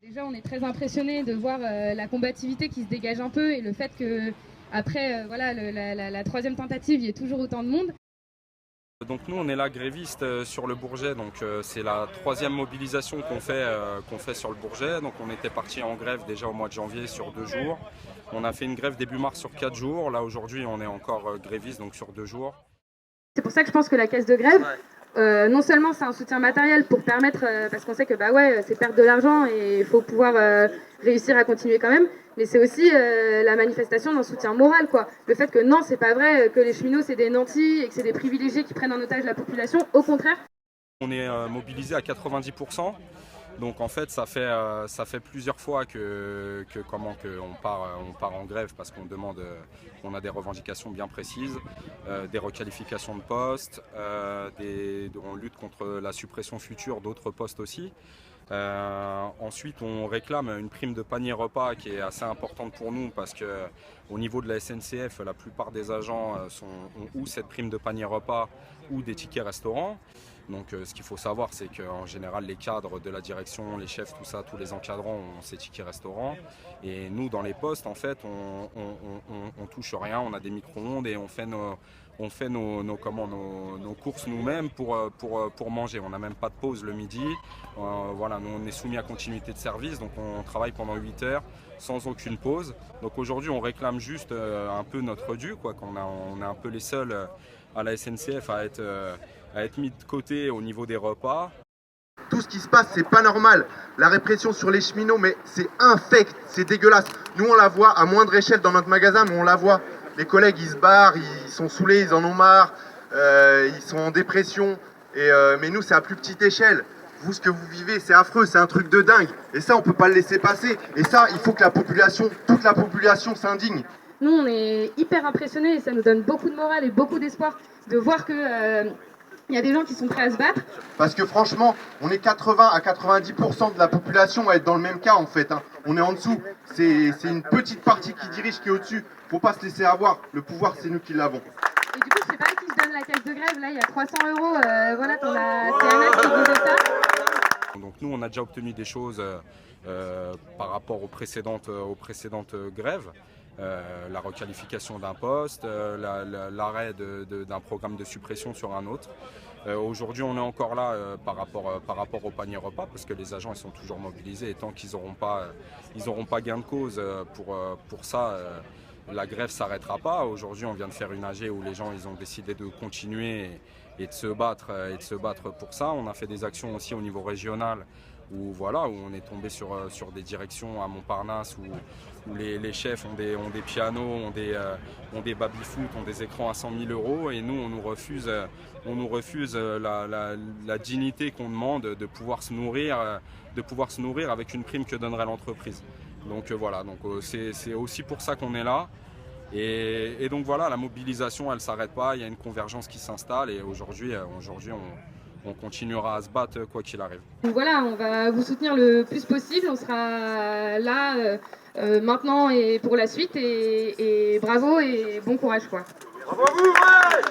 Déjà, on est très impressionnés de voir la combativité qui se dégage un peu et le fait que après voilà, la troisième tentative, il y ait toujours autant de monde. Donc nous on est là grévistes sur le Bourget, donc c'est la troisième mobilisation qu'on fait sur le Bourget. Donc on était parti en grève déjà au mois de janvier sur 2 jours. On a fait une grève début mars sur 4 jours. Là aujourd'hui on est encore grévistes donc sur 2 jours. C'est pour ça que je pense que la caisse de grève, non seulement c'est un soutien matériel pour permettre, parce qu'on sait que bah ouais, c'est perdre de l'argent et il faut pouvoir réussir à continuer quand même, mais c'est aussi la manifestation d'un soutien moral, quoi. Le fait que non, c'est pas vrai que les cheminots c'est des nantis et que c'est des privilégiés qui prennent en otage la population, au contraire. On est mobilisé à 90%. Donc en fait ça fait plusieurs fois qu'on part en grève parce qu'on demande, on a des revendications bien précises, des requalifications de postes, on lutte contre la suppression future d'autres postes aussi. Ensuite on réclame une prime de panier repas qui est assez importante pour nous parce que au niveau de la SNCF la plupart des agents ont ou cette prime de panier repas ou des tickets restaurants. Donc ce qu'il faut savoir c'est qu'en général les cadres de la direction, les chefs, tout ça, tous les encadrants ont ces tickets restaurants. Et nous dans les postes en fait on touche rien, on a des micro-ondes et on fait nos courses nous-mêmes pour manger. On n'a même pas de pause le midi. Voilà, nous on est soumis à continuité de service, donc on travaille pendant 8 heures sans aucune pause. Donc aujourd'hui on réclame juste un peu notre dû, quoi, on est un peu les seuls à la SNCF à être mis de côté au niveau des repas. Tout ce qui se passe, c'est pas normal. La répression sur les cheminots, mais c'est infect, c'est dégueulasse. Nous, on la voit à moindre échelle dans notre magasin, mais on la voit. Les collègues, ils se barrent, ils sont saoulés, ils en ont marre, ils sont en dépression. Mais nous, c'est à plus petite échelle. Vous, ce que vous vivez, c'est affreux, c'est un truc de dingue. Et ça, on peut pas le laisser passer. Et ça, il faut que la population, toute la population s'indigne. Nous, on est hyper impressionnés et ça nous donne beaucoup de morale et beaucoup d'espoir de voir que il y a des gens qui sont prêts à se battre. Parce que franchement, on est 80 à 90% de la population à être dans le même cas en fait. On est en dessous. C'est une petite partie qui dirige, qui est au-dessus. Faut pas se laisser avoir. Le pouvoir, c'est nous qui l'avons. Et du coup, je sais pas qui se donne la caisse de grève. Là, il y a 300 €. Voilà, t'en as CNS qui disait ça. Donc nous, on a déjà obtenu des choses par rapport aux précédentes grèves. La requalification d'un poste, l'arrêt d'un programme de suppression sur un autre. Aujourd'hui on est encore là par rapport au panier repas parce que les agents ils sont toujours mobilisés et tant qu'ils n'auront pas gain de cause pour ça, la grève ne s'arrêtera pas. Aujourd'hui on vient de faire une AG où les gens ils ont décidé de continuer et de se battre pour ça. On a fait des actions aussi au niveau régional où on est tombé sur des directions à Montparnasse où les chefs ont des pianos, ont des baby-foot, ont des écrans à 100 000 € et nous on nous refuse la dignité qu'on demande de pouvoir se nourrir avec une prime que donnerait l'entreprise. Donc voilà, c'est aussi pour ça qu'on est là. Et donc voilà, la mobilisation elle ne s'arrête pas, il y a une convergence qui s'installe et aujourd'hui on continuera à se battre quoi qu'il arrive. Donc voilà, on va vous soutenir le plus possible. On sera là maintenant et pour la suite. Et bravo et bon courage, quoi. Bravo à vous, ouais.